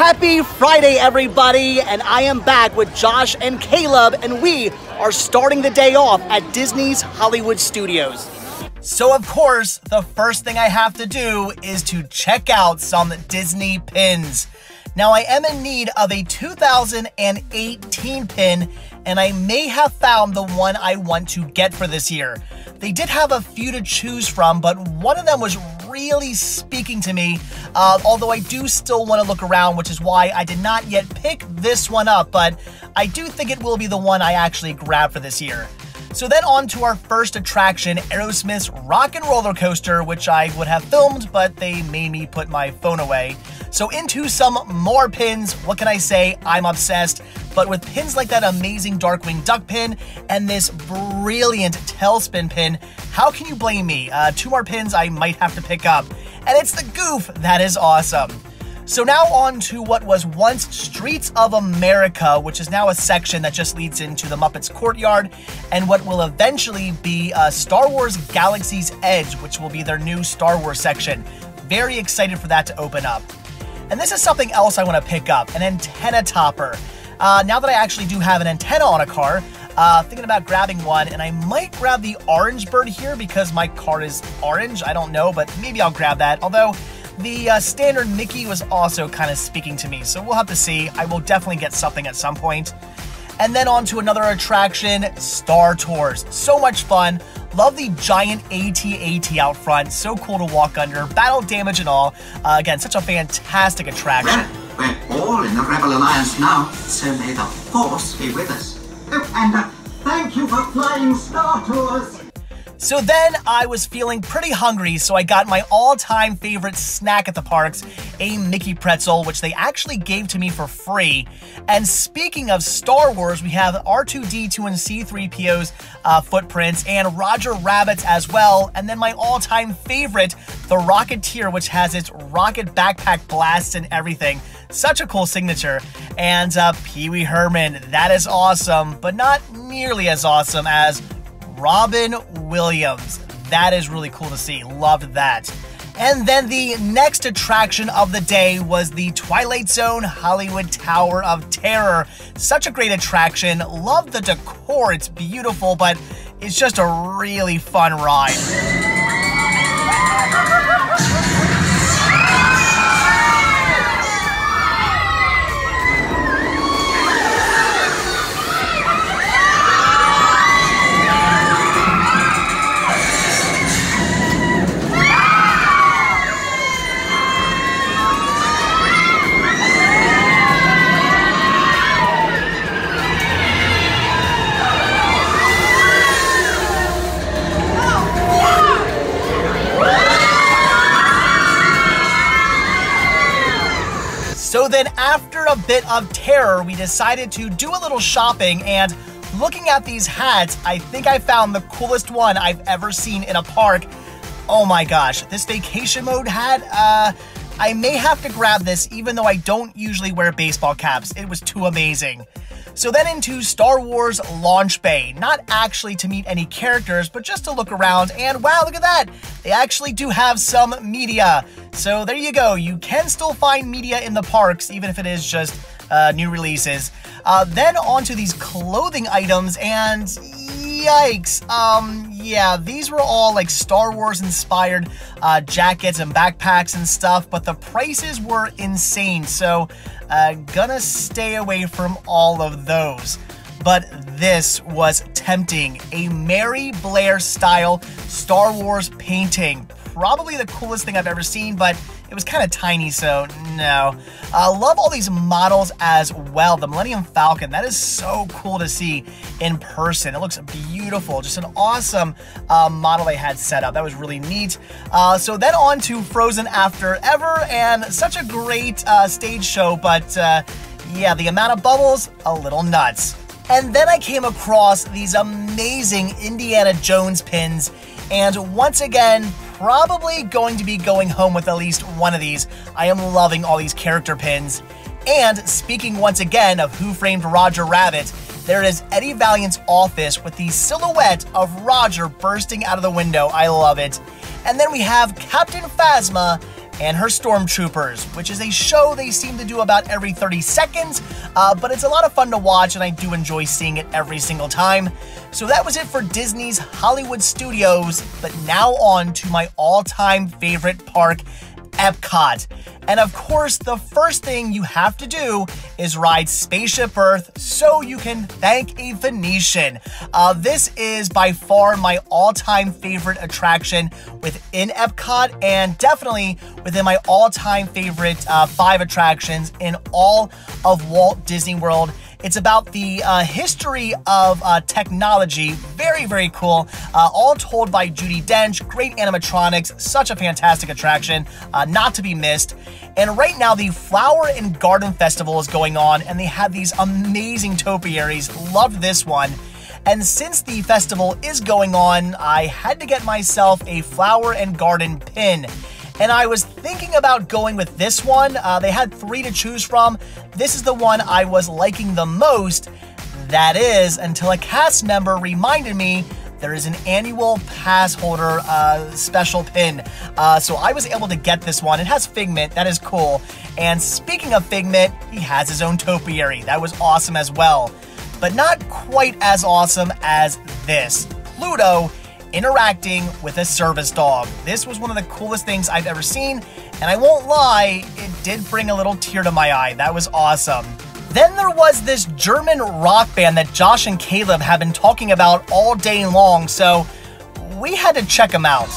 Happy Friday, everybody, and I am back with Josh and Caleb, and we are starting the day off at Disney's Hollywood Studios. So, of course, the first thing I have to do is to check out some Disney pins. Now, I am in need of a 2018 pin, and I may have found the one I want to get for this year. They did have a few to choose from, but one of them was really speaking to me, although I do still want to look around, which is why I did not yet pick this one up, but I do think it will be the one I actually grab for this year. So then on to our first attraction, Aerosmith's Rock and Roller Coaster, which I would have filmed, but they made me put my phone away. So into some more pins. What can I say? I'm obsessed. But with pins like that amazing Darkwing Duck pin and this brilliant Tailspin pin, how can you blame me? Two more pins I might have to pick up. And it's the Goof. That is awesome. So now on to what was once Streets of America, which is now a section that just leads into the Muppets Courtyard, and what will eventually be Star Wars Galaxy's Edge, which will be their new Star Wars section. Very excited for that to open up. And this is something else I want to pick up, an antenna topper. Now that I actually do have an antenna on a car, thinking about grabbing one, and I might grab the orange bird here because my car is orange. I don't know, but maybe I'll grab that. Although the standard Mickey was also kind of speaking to me, so we'll have to see. I will definitely get something at some point. And then on to another attraction, Star Tours. So much fun. Love the giant AT-AT out front. So cool to walk under. Battle damage and all. Again, such a fantastic attraction. We're all in the Rebel Alliance now, so may the Force be with us. Oh, and thank you for flying Star Tours. So then I was feeling pretty hungry, so I got my all-time favorite snack at the parks, a Mickey pretzel, which they actually gave to me for free. And speaking of Star Wars, we have R2-D2 and C-3PO's footprints, and Roger Rabbit's as well. And then my all-time favorite, the Rocketeer, which has its rocket backpack blasts and everything. Such a cool signature. And Pee Wee Herman, that is awesome, but not nearly as awesome as Robin Williams. That is really cool to see. Loved that. And then the next attraction of the day was the Twilight Zone Hollywood Tower of Terror. Such a great attraction. Love the decor. It's beautiful, but it's just a really fun ride. So then after a bit of terror, we decided to do a little shopping, and looking at these hats, I think I found the coolest one I've ever seen in a park. Oh my gosh, this vacation mode hat, I may have to grab this even though I don't usually wear baseball caps. It was too amazing. So then into Star Wars Launch Bay, not actually to meet any characters, but just to look around, and wow, look at that! They actually do have some media. So there you go, you can still find media in the parks, even if it is just new releases. Then onto these clothing items, and yikes, yeah, these were all like Star Wars inspired jackets and backpacks and stuff, but the prices were insane, so gonna stay away from all of those. But this was tempting, a Mary Blair style Star Wars painting. Probably the coolest thing I've ever seen, but it was kind of tiny, so no. Love all these models as well. The Millennium Falcon, that is so cool to see in person. It looks beautiful. Just an awesome model they had set up. That was really neat. So then on to Frozen After Ever, and such a great stage show, but yeah, the amount of bubbles, a little nuts. And then I came across these amazing Indiana Jones pins, and once again, probably going to be going home with at least one of these. I am loving all these character pins. And speaking once again of Who Framed Roger Rabbit, there is Eddie Valiant's office with the silhouette of Roger bursting out of the window. I love it. And then we have Captain Phasma and her stormtroopers, which is a show they seem to do about every 30 seconds, but it's a lot of fun to watch, and I do enjoy seeing it every single time. So that was it for Disney's Hollywood Studios, but now on to my all-time favorite park, Epcot. And of course, the first thing you have to do is ride Spaceship Earth so you can thank a Venetian. This is by far my all-time favorite attraction within Epcot, and definitely within my all-time favorite 5 attractions in all of Walt Disney World. It's about the history of technology. Very, very cool. All told by Judi Dench. Great animatronics. Such a fantastic attraction. Not to be missed. And right now, the Flower and Garden Festival is going on, and they have these amazing topiaries. Loved this one. And since the festival is going on, I had to get myself a flower and garden pin. And I was thinking about going with this one. They had 3 to choose from. This is the one I was liking the most. That is, until a cast member reminded me there is an annual pass holder special pin. So I was able to get this one. It has Figment. That is cool. And speaking of Figment, he has his own topiary. That was awesome as well. But not quite as awesome as this. Pluto interacting with a service dog. This was one of the coolest things I've ever seen, and I won't lie, it did bring a little tear to my eye. That was awesome. Then there was this German rock band that Josh and Caleb have been talking about all day long, so we had to check them out.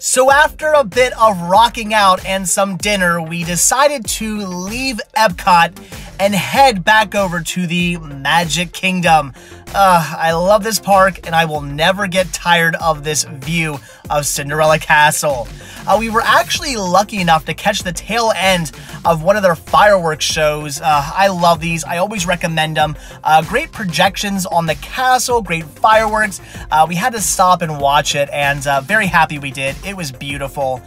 So after a bit of rocking out and some dinner, we decided to leave Epcot and head back over to the Magic Kingdom. I love this park, and I will never get tired of this view of Cinderella Castle. We were actually lucky enough to catch the tail end of one of their fireworks shows. I love these. I always recommend them. Great projections on the castle, great fireworks. We had to stop and watch it, and very happy we did. It was beautiful.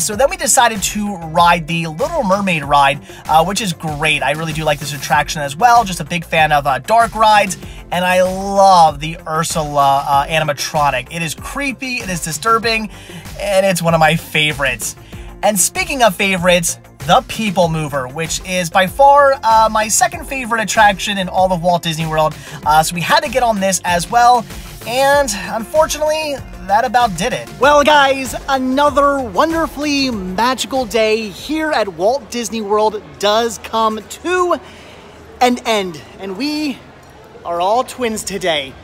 So then we decided to ride the Little Mermaid ride, which is great. I really do like this attraction as well. Just a big fan of dark rides, and I love the Ursula animatronic. It is creepy, it is disturbing, and it's one of my favorites. And speaking of favorites, the People Mover, which is by far my second favorite attraction in all of Walt Disney World. So we had to get on this as well, and unfortunately, that about did it. Well, guys, another wonderfully magical day here at Walt Disney World does come to an end, and we are all twins today.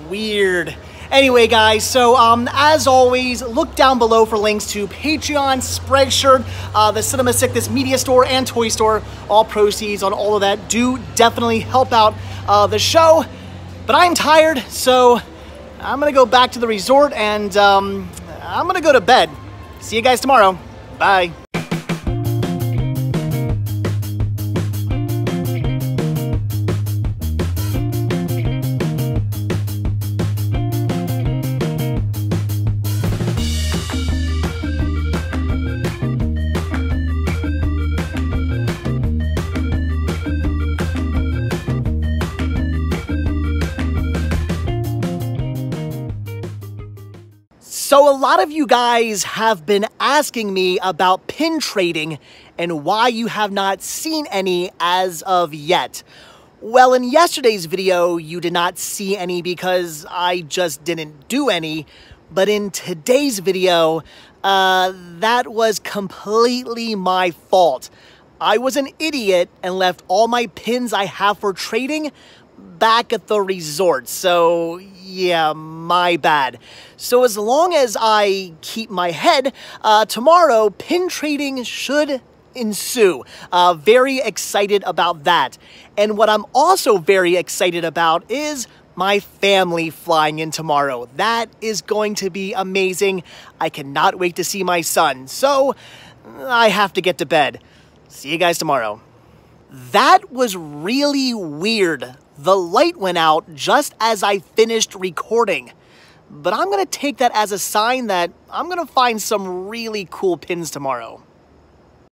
Weird. Anyway, guys, so as always, look down below for links to Patreon, Spreadshirt, the Cinema Sickness Media Store, and Toy Store. All proceeds on all of that do definitely help out the show. But I'm tired, so I'm gonna go back to the resort, and I'm gonna go to bed. See you guys tomorrow. Bye. So a lot of you guys have been asking me about pin trading and why you have not seen any as of yet. Well, in yesterday's video, you did not see any because I just didn't do any. But in today's video, that was completely my fault. I was an idiot and left all my pins I have for trading back at the resort. So yeah, my bad. So as long as I keep my head, tomorrow pin trading should ensue. Very excited about that. And what I'm also very excited about is my family flying in tomorrow. That is going to be amazing. I cannot wait to see my son. So I have to get to bed. See you guys tomorrow. That was really weird. The light went out just as I finished recording. But I'm gonna take that as a sign that I'm gonna find some really cool pins tomorrow.